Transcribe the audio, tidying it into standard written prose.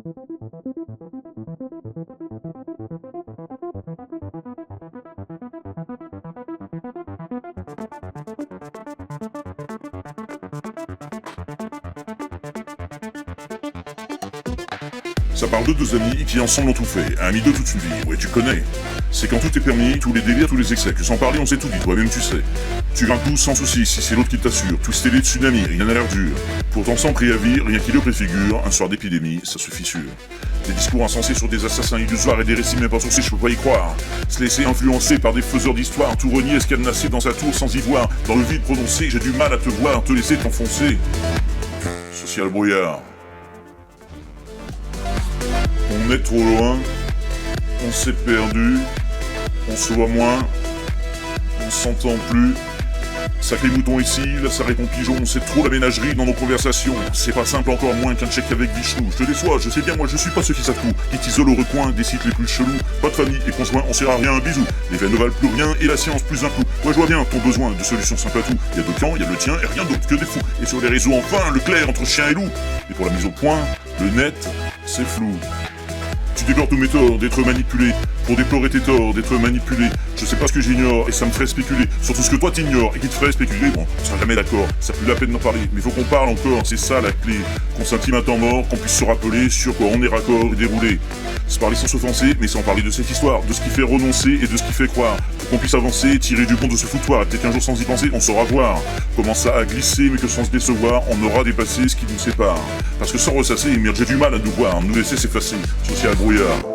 Ça parle de deux amis qui ensemble ont tout fait, amis de toute une vie, ouais tu connais. C'est quand tout est permis, tous les délires, tous les excès, que sans parler on s'est tout dit, toi-même tu sais. Tu grimpes tout sans souci, si c'est l'autre qui t'assure, twister les tsunamis, rien n'a l'air dur. Pourtant sans préavis, rien qui le préfigure, un soir d'épidémie, ça se fissure. Des discours insensés sur des assassins illusoires et des récits même pas sourcés, je peux pas y croire. Se laisser influencer par des faiseurs d'histoire, tout renier, escadenasser dans sa tour sans y voir. Dans le vide prononcé, j'ai du mal à te voir, te laisser t'enfoncer. Social brouillard. On est trop loin, on s'est perdu, on se voit moins, on s'entend plus. Sacré mouton ici, là ça répond pigeon, c'est trop la ménagerie dans nos conversations. C'est pas simple encore moins qu'un check avec Vichnou. Je te déçois, je sais bien, moi je suis pas ceux qui savent tout, qui t'isolent au recoin des sites les plus chelous. Pas de famille et conjoint, on sert à rien, un bisou. Les veines ne valent plus rien et la science plus un coup. Moi je vois bien ton besoin de solutions simples à tout. Il y a deux camps, il y a le tien et rien d'autre que des fous. Et sur les réseaux enfin, le clair entre chien et loup. Et pour la mise au point, le net, c'est flou. Tu déplores tous mes torts d'être manipulé, pour déplorer tes torts d'être manipulé. Je sais pas ce que j'ignore et ça me ferait spéculer sur tout ce que toi t'ignores et qui te ferait spéculer. Bon, on sera jamais d'accord, ça plus la peine d'en parler, mais faut qu'on parle encore, c'est ça la clé. Qu'on s'intime un temps mort, qu'on puisse se rappeler sur quoi on est raccord et déroulé. Se parler sans s'offenser, mais sans parler de cette histoire, de ce qui fait renoncer et de ce qui fait croire. Pour qu'on puisse avancer, tirer du bon de ce foutoir, et peut-être qu'un jour sans y penser, on saura voir comment ça a glissé, mais que sans se décevoir, on aura dépassé ce qui nous sépare. Parce que sans ressasser, merde, j'ai du mal à nous voir, nous laisser s'effacer. Social brouillard.